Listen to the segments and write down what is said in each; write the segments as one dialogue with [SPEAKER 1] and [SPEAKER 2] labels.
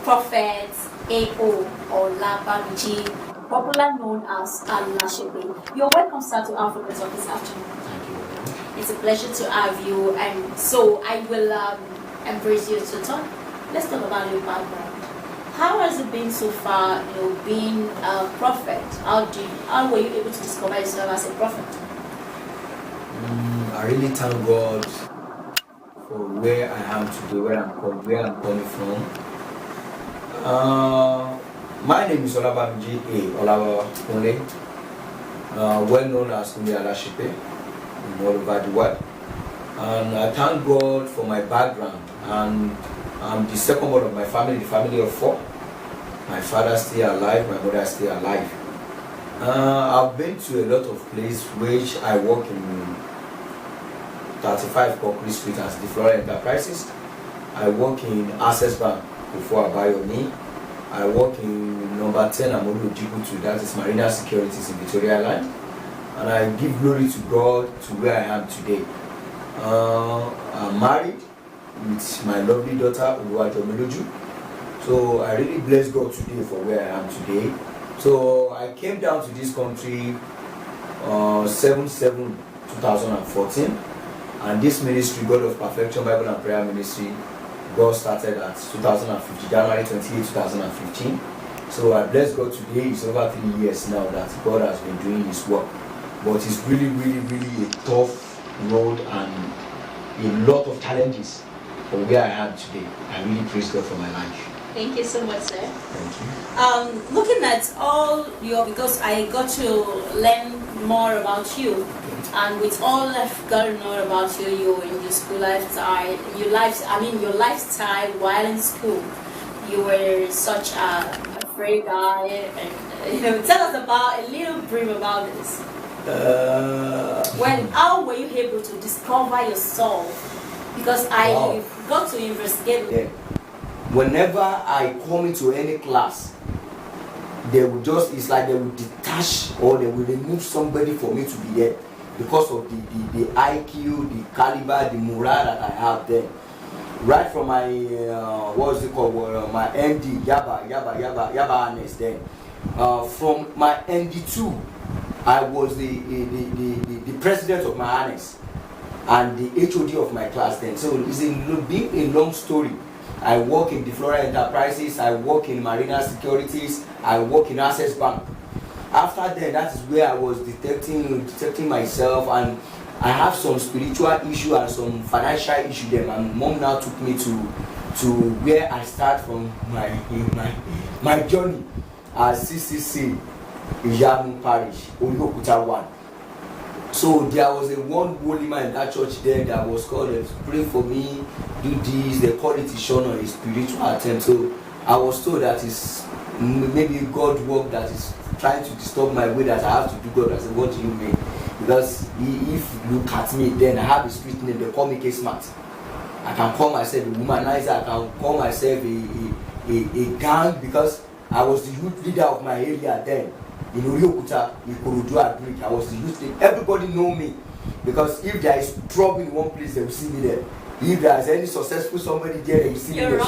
[SPEAKER 1] Prophet A.O. Olabamiji, popular known as Alasepe. You're welcome, sir, to Africa Talk this afternoon.
[SPEAKER 2] Thank you.
[SPEAKER 1] It's a pleasure to have you, and so I will embrace you to talk. Let's talk about your background. How has it been so far, being a prophet? How were you able to discover yourself as a prophet?
[SPEAKER 2] I really thank God for where I am today, where I'm coming from. My name is Olabamiji Olawa, well known as Alasepe all over the world. And I thank God for my background. And I'm the second one of my family, the family of 4. My father is still alive, my mother is still alive. I've been to a lot of places which I work in 35 Concrete Street as the Flora Enterprises. I work in Access Bank before Abayomi. I work in number 10 Amodu Jibutu, that is Marina Securities in Victoria Island. And I give glory to God to where I am today. I'm married with my lovely daughter, Loluwa. So I really bless God today for where I am today. So I came down to this country 7/7/2014, and this ministry, God of Perfection Bible and Prayer Ministry, God started at 2015, January 28, 2015. So I bless God today. It's over 3 years now that God has been doing His work. But it's really, really, really a tough road and a lot of challenges for where I am today. I really praise God for my life.
[SPEAKER 1] Thank you so much, sir.
[SPEAKER 2] Thank you.
[SPEAKER 1] Looking at all because I got to learn more about you, and with all I've got to know about you, in your school lifestyle, your lifestyle while in school, you were such a brave guy, and tell us about a little brief about this. How were you able to discover yourself? Because I got to investigate.
[SPEAKER 2] Yeah. Whenever I come into any class, it's like they will detach or they will remove somebody for me to be there because of the IQ, the caliber, the morale that I have there. Right from my my MD, Yaba Anes then. From my MD2, I was the president of my Anes and the HOD of my class then. So it's been a long story. I work in the Flora Enterprises, I work in Marina Securities, I work in Access Bank. After then, that is where I was detecting myself, and I have some spiritual issue and some financial issue there. My mom now took me to where I start from my journey at CCC Ijamu Parish, Oyokuta 1. So there was one holy man in that church there that was called, pray for me, do this, they call it Ishon, a spiritual attempt. So I was told that it's maybe God work that is trying to disturb my way that I have to do God. I said, what do you mean? Because if you look at me, then I have a street name, they call me K-Smart. I can call myself a womanizer, I can call myself a gang, because I was the youth leader of my area then. In Oriokuta, in Kurudu Agric, I was the youth leader. Everybody know me, because if there is trouble in one place, they will see me there. If there is any successful somebody there, they will see me there.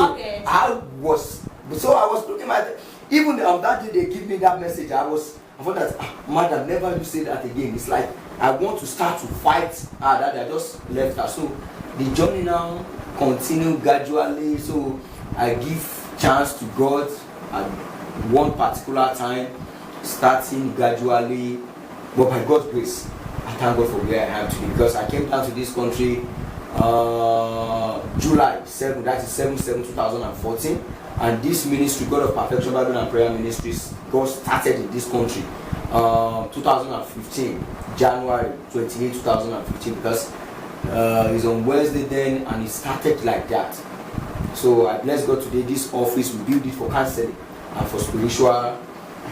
[SPEAKER 2] So I was looking at, even on that day they give me that message, I thought that, madam, never you say that again. It's like I want to start to fight. That I just left her. So the journey now continue gradually. So I give chance to God at one particular time, starting gradually, but by God's grace, I thank God for where I am today, because I came down to this country July 7, that is 7/7/2014, and this ministry, God of Perfection Bible and Prayer Ministries, God started in this country 2015, January 28, 2015, because it's on Wednesday then, and it started like that. So I bless God today, this office, we build it for counseling and for spiritual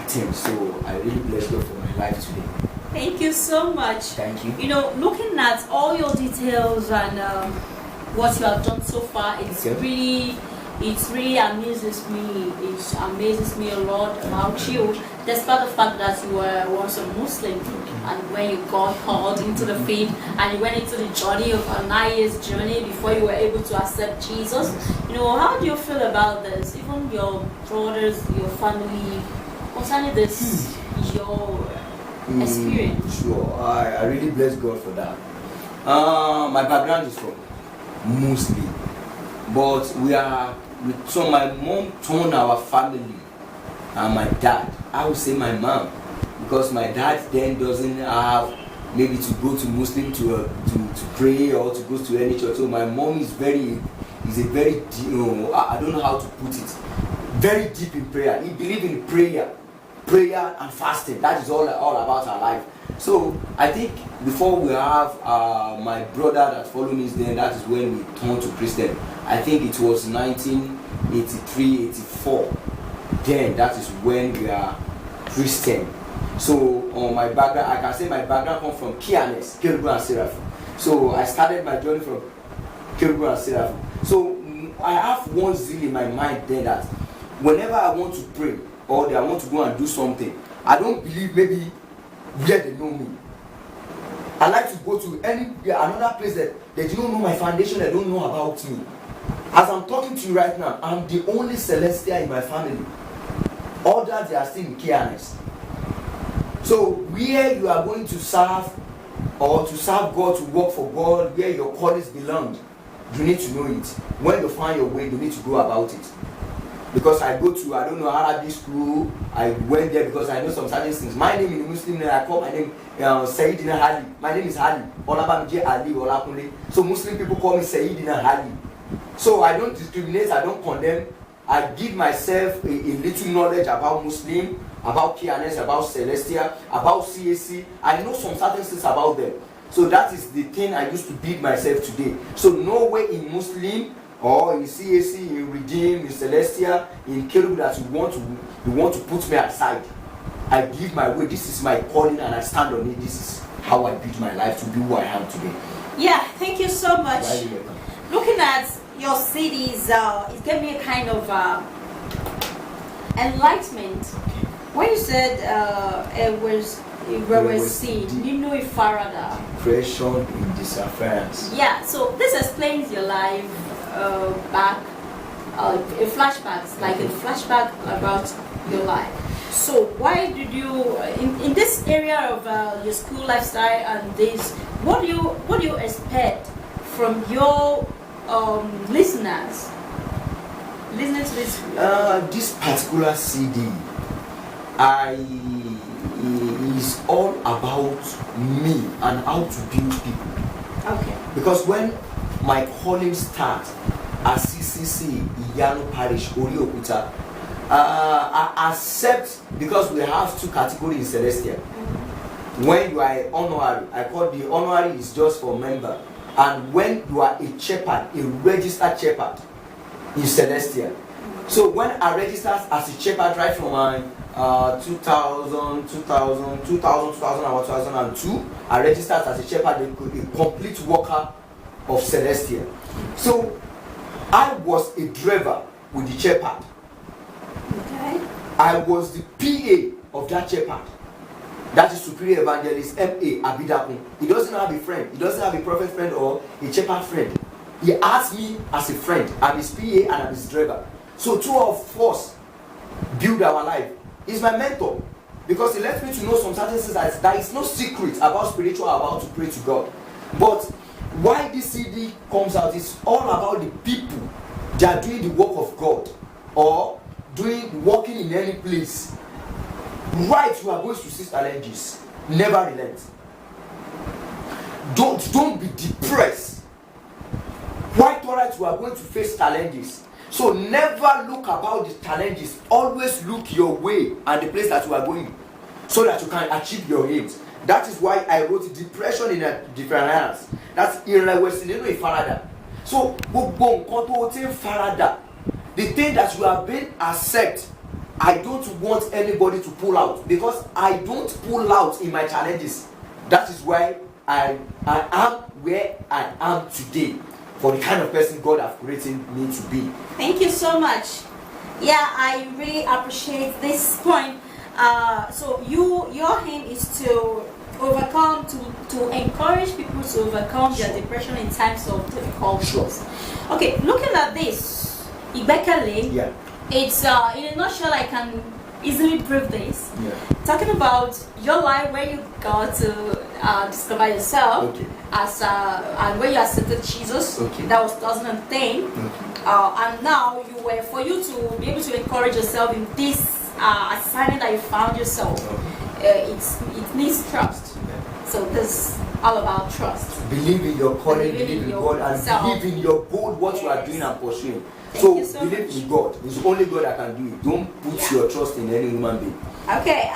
[SPEAKER 2] things. So I really bless God for my life today.
[SPEAKER 1] Thank you so much.
[SPEAKER 2] Thank you.
[SPEAKER 1] Looking at all your details and what you have done so far, it's really It really amuses me. It amazes me a lot about you, despite the fact that you were once a Muslim, and when you got called into the faith and you went into the journey of a 9 years journey before you were able to accept Jesus. How do you feel about this? Even your brothers, your family, concerning this, your experience.
[SPEAKER 2] Sure, I really bless God for that. My background is from Muslim, but so my mom turned our family, and my dad, I would say my mom, because my dad then doesn't have maybe to go to Muslim to pray or to go to any church. So my mom is a very I don't know how to put it, very deep in prayer. He believes in prayer and fasting. That is all about our life. So I think before we have my brother that followed me, then that is when we turned to Christian. I think it was 1983, 84. Then that is when we are Christian. So on my background, I can say my background comes from Kianes, Kerubu and Seraphim. So I started my journey from Kerubu and Seraphim. So I have one zeal in my mind then that whenever I want to pray or I want to go and do something, I don't believe maybe where they know me. I like to go to another place that they don't know my foundation, they don't know about me. As I'm talking to you right now, I'm the only Celestial in my family. Others, they are still in KNS. So where you are going to serve or to serve God, to work for God, where your callings belong, you need to know it. When you find your way, you need to go about it. Because I go to, Arabic school, I went there because I know some certain things. My name in Muslim, I call my name Sayyidina Ali. My name is Ali. Olabamji Ali Olakunle. So Muslim people call me Sayyidina Ali. So I don't discriminate, I don't condemn. I give myself a little knowledge about Muslim, about KNS, about Celestia, about CAC. I know some certain things about them. So that is the thing I used to build myself today. So no way in Muslim or in CAC, in Redeem, in Celestia, in Kerubu that you want to put me aside. I give my way. This is my calling and I stand on it. This is how I build my life to be who I am today.
[SPEAKER 1] Yeah, thank you so much. Looking at your CDs, it gave me a kind of enlightenment. When you said it was seed, you know it Farada.
[SPEAKER 2] Depression in disappearance.
[SPEAKER 1] Yeah, so this explains your life back, a flashback, like a flashback about your life. So why did you, in this area of your school lifestyle and this, what do you expect from your listeners listening to this?
[SPEAKER 2] This particular CD, is all about me and how to build people.
[SPEAKER 1] Okay.
[SPEAKER 2] Because when my calling starts at CCC Iyanu Parish, Oriokuta, I accept, because we have two categories in Celestia. When you are honorary, I call the honorary is just for member. And when you are a shepherd, a registered shepherd in Celestia. So when I registered as a shepherd right from my 2000, 2002, I registered as a shepherd, a complete worker of Celestia. So I was a driver with the shepherd.
[SPEAKER 1] Okay.
[SPEAKER 2] I was the PA of that shepherd. That is Superior Evangelist M.A. Abidakun. He doesn't have a friend. He doesn't have a prophet friend or a shepherd friend. He asked me as a friend. I'm his PA and I'm his driver. So two of us build our life. He's my mentor. Because he lets me to know some certain things that there is no secret about spiritual, about to pray to God. But why this CD comes out is all about the people that are doing the work of God or working in any place. Right, you are going to see challenges. Never relent. Don't be depressed. Quite alright, you are going to face challenges. So never look about the challenges. Always look your way and the place that you are going, so that you can achieve your aims. That is why I wrote depression in a different hands. That's irreversible farada. So farada. The thing that you have been accept, I don't want anybody to pull out, because I don't pull out in my challenges. That is why I am where I am today. for the kind of person God has created me to be.
[SPEAKER 1] Thank you so much. Yeah, I really appreciate this point. So your aim is to overcome, to encourage people to overcome their depression in times of difficulties.
[SPEAKER 2] Sure.
[SPEAKER 1] Okay, looking at this, Ibekale,
[SPEAKER 2] Yeah.
[SPEAKER 1] it's in a nutshell, I can easily prove this.
[SPEAKER 2] Yeah.
[SPEAKER 1] Talking about your life where you got to discover yourself,
[SPEAKER 2] Okay.
[SPEAKER 1] as and where you accepted Jesus.
[SPEAKER 2] Okay.
[SPEAKER 1] That was 2010.
[SPEAKER 2] Okay.
[SPEAKER 1] And now for you to be able to encourage yourself in this assignment that you found yourself, it needs trust. So this is all about trust.
[SPEAKER 2] Believe in your calling, believe in God, and
[SPEAKER 1] yourself.
[SPEAKER 2] believe in your goal, what you are doing and pursuing.
[SPEAKER 1] Thank you so
[SPEAKER 2] believe
[SPEAKER 1] much.
[SPEAKER 2] in God. It's only God that can do it. Don't put your trust in any human being.
[SPEAKER 1] Okay.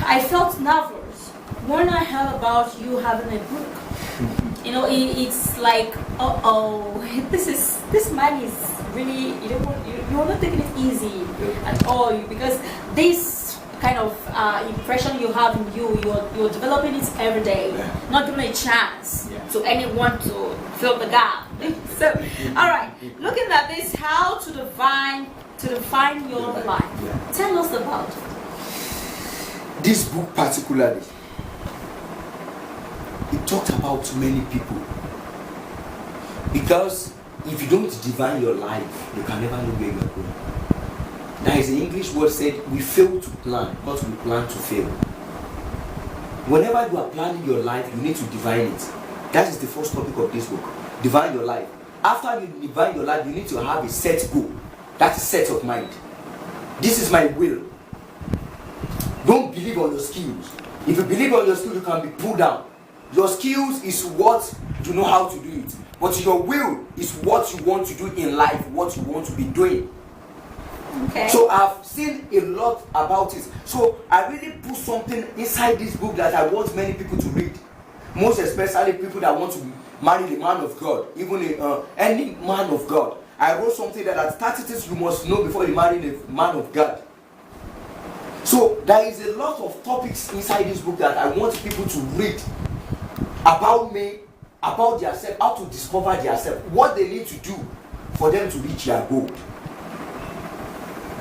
[SPEAKER 1] I felt nervous when I heard about you having a book. It's like, this man is really, you're not taking it easy at all, because this kind of impression you have in you're developing it every day, not giving a chance to anyone to fill the gap. So, all right, looking at this, how to define your life. Tell us about it.
[SPEAKER 2] This book particularly, it talked about many people, because if you don't define your life, you can never know where you're going. There is an English word said, we fail to plan, not we plan to fail. Whenever you are planning your life, you need to define it. That is the first topic of this book. Define your life. After you define your life, you need to have a set goal. That's a set of mind. This is my will. Don't believe on your skills. If you believe on your skills, you can be pulled down. Your skills is what you know how to do it. But your will is what you want to do in life, what you want to be doing.
[SPEAKER 1] Okay.
[SPEAKER 2] So I've seen a lot about it. So I really put something inside this book that I want many people to read. Most especially people that want to marry the man of God, even any man of God. I wrote something that at 30 things you must know before you marry the man of God. So there is a lot of topics inside this book that I want people to read about me, about themselves, how to discover themselves, what they need to do for them to reach their goal.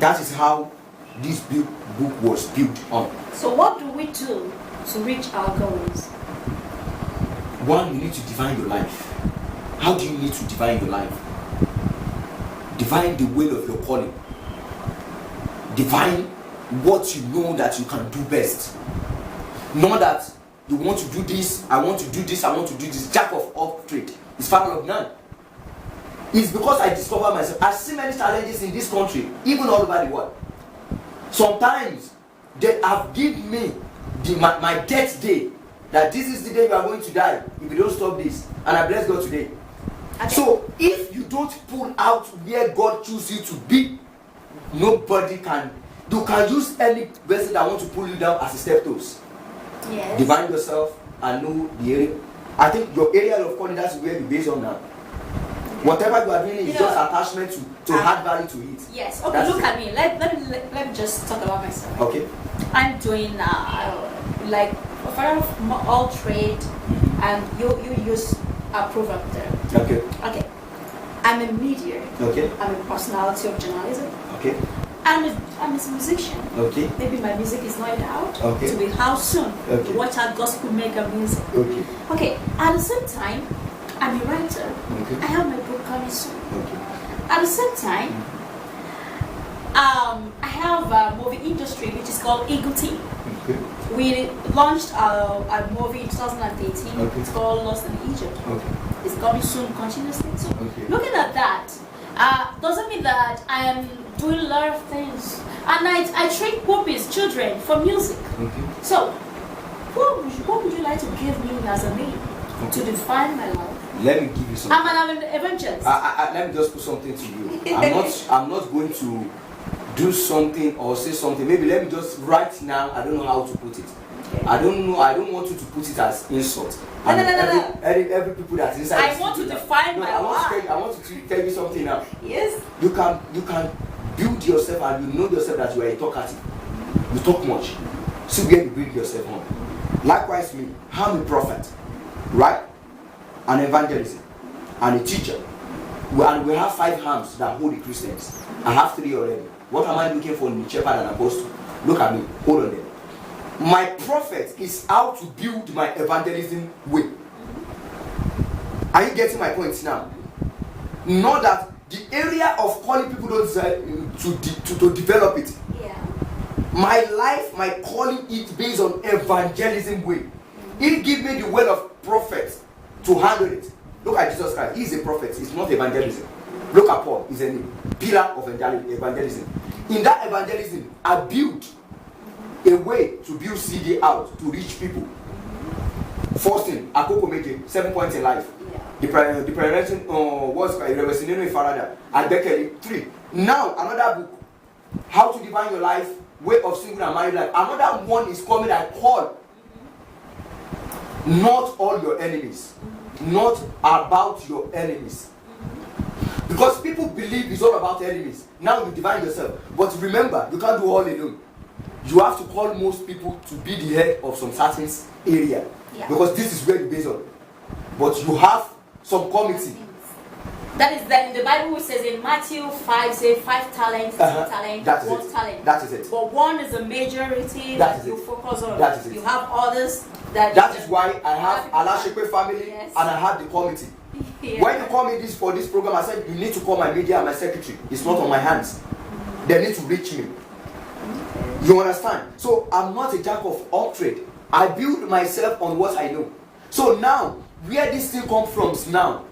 [SPEAKER 2] That is how this book was built on.
[SPEAKER 1] So what do we do to reach our goals?
[SPEAKER 2] One, you need to define your life. How do you need to define your life? Define the will of your calling. Define what you know that you can do best. Not that you want to do this, I want to do this, I want to do this. Jack of all trades is father of none. It's because I discovered myself. I see many challenges in this country, even all over the world. Sometimes they have given me my death day, that this is the day you are going to die if you don't stop this, and I bless God today. Okay. So if you don't pull out where God chooses you to be, nobody can. You can use any person that wants to pull you down as a step toes.
[SPEAKER 1] Yes.
[SPEAKER 2] Define yourself and know the area. I think your area of calling, that's where you base on now. Whatever you are doing is just attachment to add value to it.
[SPEAKER 1] Yes. Okay. Look at me. Let me just talk about myself.
[SPEAKER 2] Okay.
[SPEAKER 1] I'm doing like a father of all trade, and you use a proverb there.
[SPEAKER 2] Okay.
[SPEAKER 1] Okay. I'm a media.
[SPEAKER 2] Okay.
[SPEAKER 1] I'm a personality of journalism.
[SPEAKER 2] Okay.
[SPEAKER 1] I'm a musician.
[SPEAKER 2] Okay.
[SPEAKER 1] Maybe my music is not out.
[SPEAKER 2] Okay.
[SPEAKER 1] To be out soon.
[SPEAKER 2] Okay.
[SPEAKER 1] To watch our gospel maker music.
[SPEAKER 2] Okay.
[SPEAKER 1] Okay. At the same time, I'm a writer.
[SPEAKER 2] Okay.
[SPEAKER 1] I have my book coming soon.
[SPEAKER 2] Okay.
[SPEAKER 1] At the same time, I have a movie industry which is called Eagle Team.
[SPEAKER 2] Okay.
[SPEAKER 1] We launched a movie in 2018.
[SPEAKER 2] Okay.
[SPEAKER 1] It's called Lost in Egypt.
[SPEAKER 2] Okay.
[SPEAKER 1] It's coming soon continuously. So
[SPEAKER 2] Okay.
[SPEAKER 1] looking at that, doesn't mean that I am doing a lot of things. And I train puppies, children, for music.
[SPEAKER 2] Okay.
[SPEAKER 1] So what would you like to give me as a name to define my life?
[SPEAKER 2] Let me give you something.
[SPEAKER 1] I'm an evangelist.
[SPEAKER 2] Let me just put something to you. I'm not going to do something or say something. Maybe let me just right now. I don't know how to put it.
[SPEAKER 1] Okay.
[SPEAKER 2] I don't know. I don't want you to put it as insult.
[SPEAKER 1] No.
[SPEAKER 2] Every people that's inside.
[SPEAKER 1] I want to define my life.
[SPEAKER 2] I want to tell you something now.
[SPEAKER 1] Yes.
[SPEAKER 2] You can build yourself, and you know yourself that you are a talkative. You talk much. See where you build yourself on. Likewise me, I'm a prophet. right? An evangelist, and a teacher. And we have 5 hands that hold the Christians. I have 3 already. What am I looking for in the shepherd and apostle? Look at me. Hold on there. My prophet is how to build my evangelism way. Are you getting my point now? Not that the area of calling people don't to develop it.
[SPEAKER 1] Yeah.
[SPEAKER 2] My life, my calling is based on evangelism way. He give me the word of prophet to handle it. Look at Jesus Christ. He is a prophet. It's not evangelism. Look at Paul. He's a pillar of evangelism. In that evangelism, I built a way to build CD out to reach people. First thing, Akoko Meje, 7 points in life. The preparation was Reversing Farada. And Bekele, 3. Now, another book, How to Define Your Life, Way of Single and Married Life. Another one is coming, I call Not All Your Enemies. Not About Your Enemies. Because people believe it's all about enemies. Now you divine yourself. But remember, you can't do all alone. You have to call most people to be the head of some certain area. Yeah. Because this is where you base on. But you have some committee.
[SPEAKER 1] That is that in the Bible it says in Matthew 5, say 5 talents, 2 talents, 1 talent.
[SPEAKER 2] That is it.
[SPEAKER 1] But one is a majority that you focus on.
[SPEAKER 2] That is it.
[SPEAKER 1] You have others that
[SPEAKER 2] is why I have Alasepe family, yes, and I have the committee. Yeah. When you call me for this program, I said you need to call my media and my secretary. It's not on my hands. They need to reach me. You understand? So I'm not a jack of all trade. I build myself on what I know. So now, where this thing comes from now,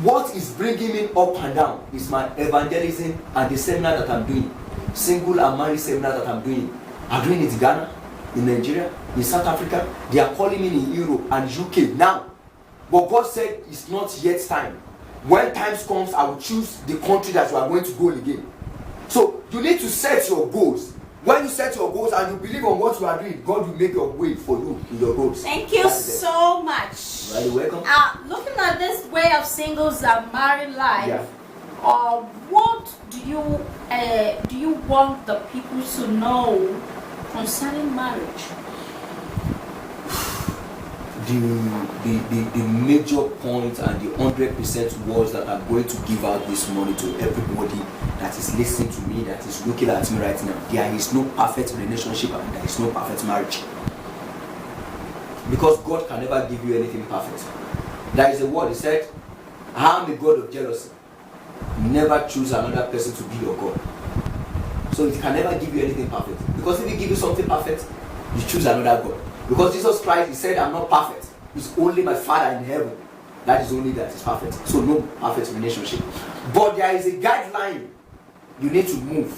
[SPEAKER 2] what is bringing me up and down is my evangelism and the seminar that I'm doing. Single and married seminar that I'm doing. I'm doing it in Ghana, in Nigeria, in South Africa. They are calling me in Europe and UK now. But God said it's not yet time. When times comes, I will choose the country that you are going to go again. So you need to set your goals. When you set your goals and you believe on what you are doing, God will make your way for you in your goals.
[SPEAKER 1] Thank you so much.
[SPEAKER 2] You're welcome.
[SPEAKER 1] Looking at this way of singles and married life,
[SPEAKER 2] yeah,
[SPEAKER 1] what do you want the people to know concerning marriage?
[SPEAKER 2] The major point and the 100% words that I'm going to give out this morning to everybody that is listening to me, that is looking at me right now, there is no perfect relationship and there is no perfect marriage. Because God can never give you anything perfect. There is a word, he said, I am a God of jealousy. Never choose another person to be your God. So it can never give you anything perfect. Because if he give you something perfect, you choose another God. Because Jesus Christ, he said, I'm not perfect. It's only my Father in heaven. That is only that is perfect. So no perfect relationship. But there is a guideline you need to move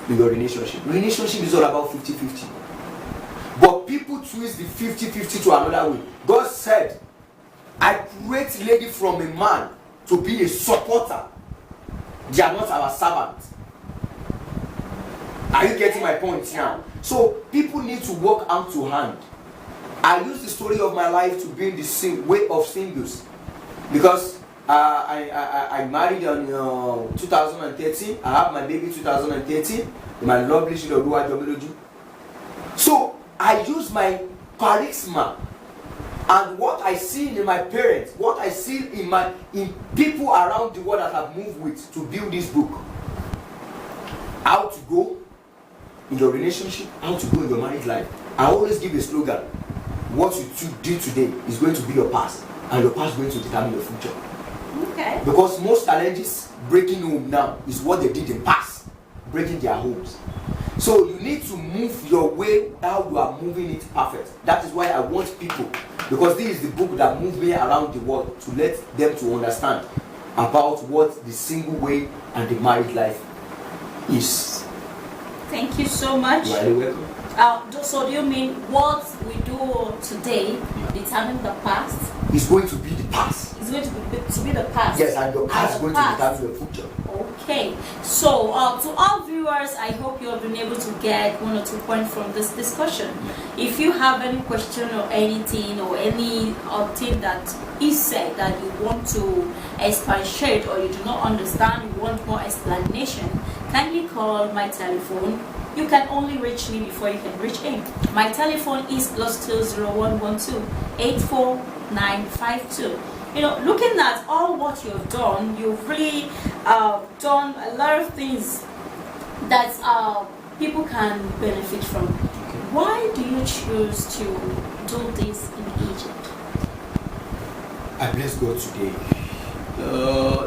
[SPEAKER 2] in your relationship. Relationship is all about 50-50. But people twist the 50-50 to another way. God said, I create lady from a man to be a supporter. They are not our servants. Are you getting my point now? So people need to work hand to hand. I use the story of my life to bring the way of singles, because I married in 2013. I have my baby 2013. My lovely Loluwa. So I use my charisma and what I see in my parents, what I see in people around the world that I've moved with to build this book. How to go in your relationship, how to go in your marriage life. I always give a slogan: what you do today is going to be your past, and your past is going to determine your future.
[SPEAKER 1] Okay.
[SPEAKER 2] Because most challenges breaking home now is what they did in past, breaking their homes. So you need to move your way how you are moving it perfect. That is why I want people, because this is the book that moves me around the world, to let them to understand about what the single way and the married life is.
[SPEAKER 1] Thank you so much.
[SPEAKER 2] You are very welcome.
[SPEAKER 1] So do you mean what we do today determine the past?
[SPEAKER 2] It's going to be the past.
[SPEAKER 1] It's going to be the past.
[SPEAKER 2] Yes, and your past is going to determine your future.
[SPEAKER 1] Okay. So to all viewers, I hope you have been able to get 1 or 2 points from this discussion. If you have any question or anything or any thing that is said that you want to expatiate or you do not understand, you want more explanation, kindly call my telephone you can only reach me before you can reach him. My telephone is +20112 84952. You know, looking at all what you've done, you've really done a lot of things that people can benefit from. Why do you choose to do this in Egypt?
[SPEAKER 2] I bless God today.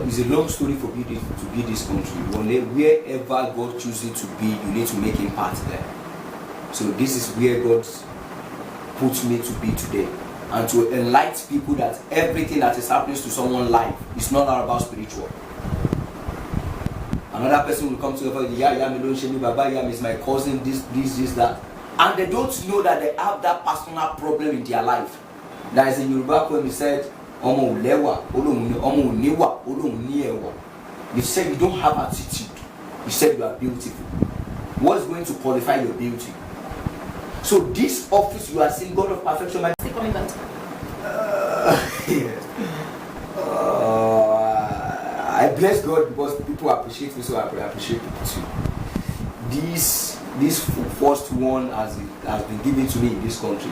[SPEAKER 2] It's a long story for me to be this country. Wherever God chooses to be, you need to make impact there. So this is where God put me to be today, and to enlighten people that everything that is happening to someone's life is not all about spiritual. Another person will come to you, Baba Yam is my cousin, this, that, and they don't know that they have that personal problem in their life. There is a Yoruba poem, he said, you said you don't have attitude. You said you are beautiful. What's going to qualify your beauty? So this office you are seeing, God of perfection, might
[SPEAKER 1] Still coming back.
[SPEAKER 2] I bless God because people appreciate me, so I appreciate people too. This first one has been given to me in this country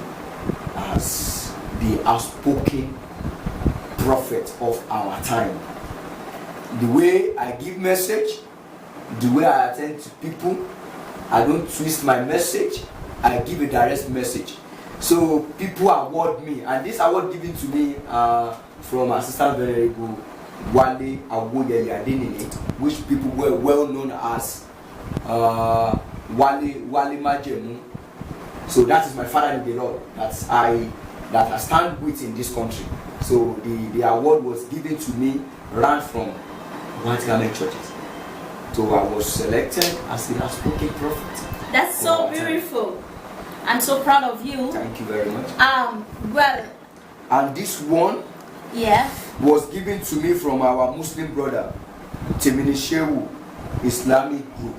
[SPEAKER 2] as the outspoken prophet of our time. The way I give message, the way I attend to people, I don't twist my message, I give a direct message. So people award me, and this award given to me from Assistant Venerable Wale Awoye Adenine, which people were well known as Wale Majemu. So that is my father in the Lord that I stand with in this country. So the award was given to me, ran from White Garment Churches. So I was selected as the outspoken prophet.
[SPEAKER 1] That's so beautiful. I'm so proud of you.
[SPEAKER 2] Thank you very much.
[SPEAKER 1] Well.
[SPEAKER 2] And this one,
[SPEAKER 1] yeah,
[SPEAKER 2] was given to me from our Muslim brother, Temini Shehu Islamic Group.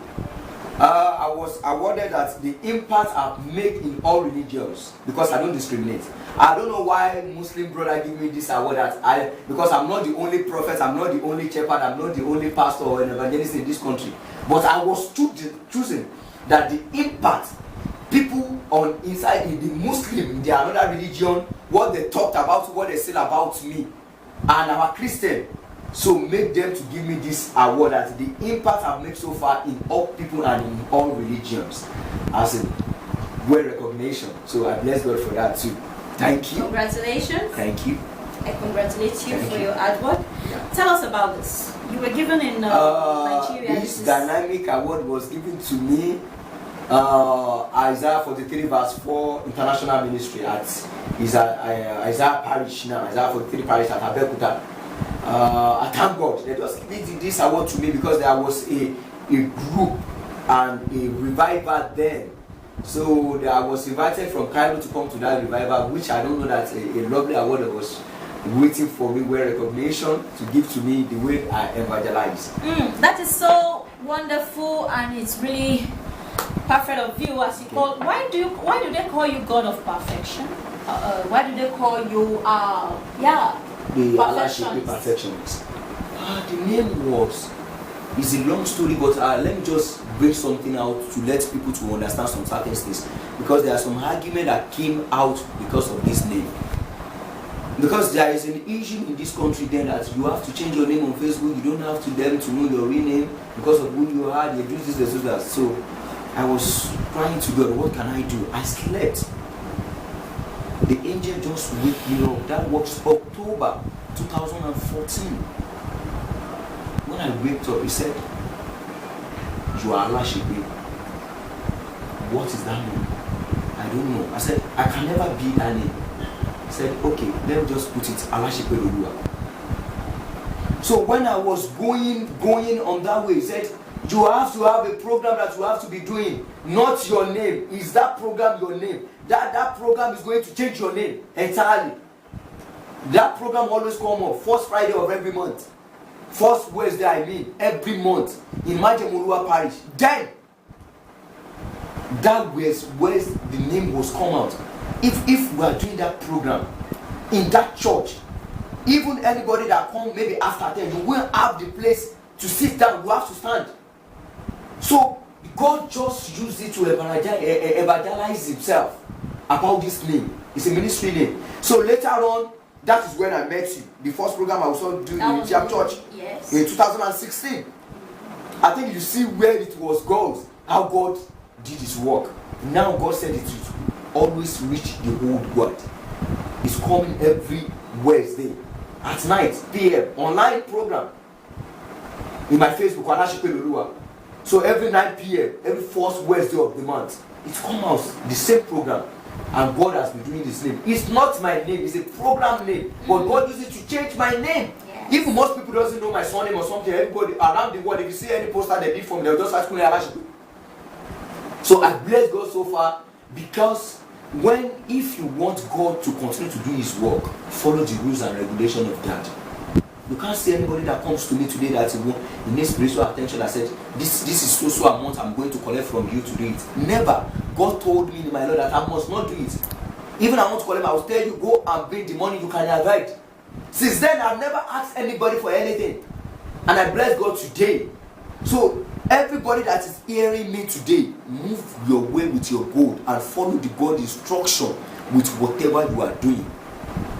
[SPEAKER 2] I was awarded that the impact I've made in all religions, because I don't discriminate. I don't know why Muslim brother give me this award because I'm not the only prophet, I'm not the only shepherd, I'm not the only pastor or an evangelist in this country. But I was choosing that the impact people on inside in the Muslim, in their another religion, what they talked about, what they said about me, and our Christian. So make them to give me this award that the impact I've made so far in all people and in all religions as a well recognition. So I bless God for that too. Thank you.
[SPEAKER 1] Congratulations.
[SPEAKER 2] Thank you.
[SPEAKER 1] I congratulate you
[SPEAKER 2] Thank
[SPEAKER 1] for
[SPEAKER 2] you.
[SPEAKER 1] your award. Yeah. Tell us about this. You were given in Nigeria.
[SPEAKER 2] This dynamic award was given to me Isaiah 43 verse 4 International Ministry at Isaiah Parish now, Isaiah 43 Parish at Abeokuta. I thank God they just gave this award to me because there was a group and a revival then. So I was invited from Cairo to come to that revival, which I don't know that a lovely award that was waiting for me, where recognition to give to me the way I evangelize.
[SPEAKER 1] That is so wonderful, and it's really perfect of you, as you call. Why do they call you God of perfection? Why do they call you
[SPEAKER 2] the Alasepe perfectionist? The name is a long story, but let me just break something out to let people to understand some certain things, because there are some argument that came out because of this name. Because there is an issue in this country then that you have to change your name on Facebook, you don't have to them to know your real name because of who you are, they do this, they do that. So I was crying to God, what can I do? I slept. The angel just wake me up. That was October 2014. When I waked up, he said, you are Alasepe. What is that name? I don't know. I said, I can never be that name. He said, okay, let me just put it Alasepe Loluwa. So when I was going on that way, he said, you have to have a program that you have to be doing, not your name. Is that program your name? That program is going to change your name entirely. That program always come up first Friday of every month. First Wednesday, every month in Loluwa Parish. Then that was where the name was come out. If we are doing that program in that church, even anybody that come maybe after 10, you will have the place to sit down, you have to stand. So God just used it to evangelize himself about this name. It's a ministry name. So later on, that is when I met you. The first program I was doing in Church in 2016. I think you see where it was God, how God did his work. Now God said it will always reach the whole world. It's coming every Wednesday at night, PM, online program in my Facebook, Alasepe Loluwa. So every 9 PM, every first Wednesday of the month, it comes out, the same program. And God has been doing this name. It's not my name, it's a program name. But God used it to change my name. Yes. If most people doesn't know my surname or something, everybody around the world, if you see any poster they did for me, they'll just ask me Alasepe. So I bless God so far, because if you want God to continue to do his work, follow the rules and regulations of God. You can't see anybody that comes to me today that he needs spiritual attention. I said, this is so amount I'm going to collect from you to do it. Never. God told me in my Lord that I must not do it. Even I want to collect, I will tell you, go and bring the money you can avoid. Since then, I've never asked anybody for anything. And I bless God today. So everybody that is hearing me today, move your way with your gold and follow the God instruction with whatever you are doing.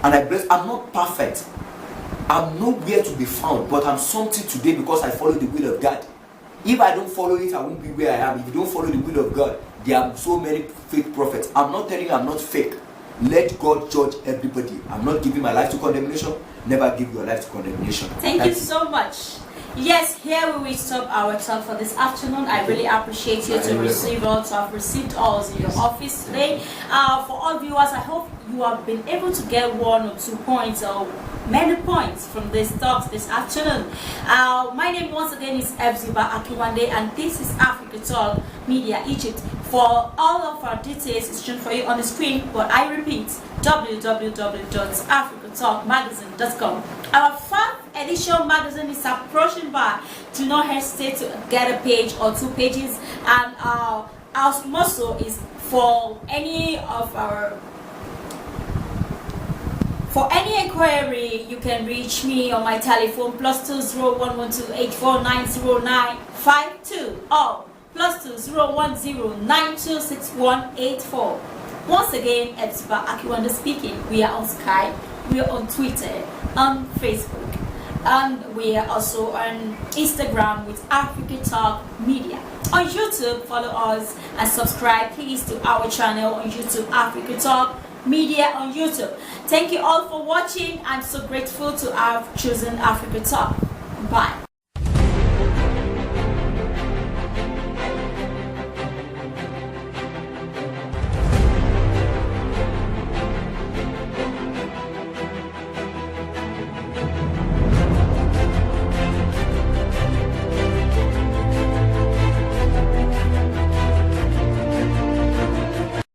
[SPEAKER 2] And I bless, I'm not perfect. I'm nowhere to be found, but I'm something today because I follow the will of God. If I don't follow it, I won't be where I am. If you don't follow the will of God, there are so many fake prophets. I'm not telling you I'm not fake. Let God judge everybody. I'm not giving my life to condemnation. Never give your life to condemnation.
[SPEAKER 1] Thank you so much. Yes, here we will stop our talk for this afternoon. I really appreciate you to have received us in your office today. For all viewers, I hope you have been able to get 1 or 2 points or many points from this talk this afternoon. My name once again is Ebziba Akiwande, and this is Africa Talk Media Egypt. For all of our details, it's shown for you on the screen, but I repeat, www.africatalkmagazine.com. Our 4th edition magazine is approaching by. Do not hesitate to get a page or 2 pages, and our motto is for any inquiry, you can reach me on my telephone +20112849095 or +20109261184. Once again, Ebziba Akiwande speaking. We are on Skype, we are on Twitter, on Facebook, and we are also on Instagram with Africa Talk Media. On YouTube, follow us and subscribe please to our channel on YouTube, Africa Talk Media on YouTube. Thank you all for watching. I'm so grateful to have chosen Africa Talk. Bye.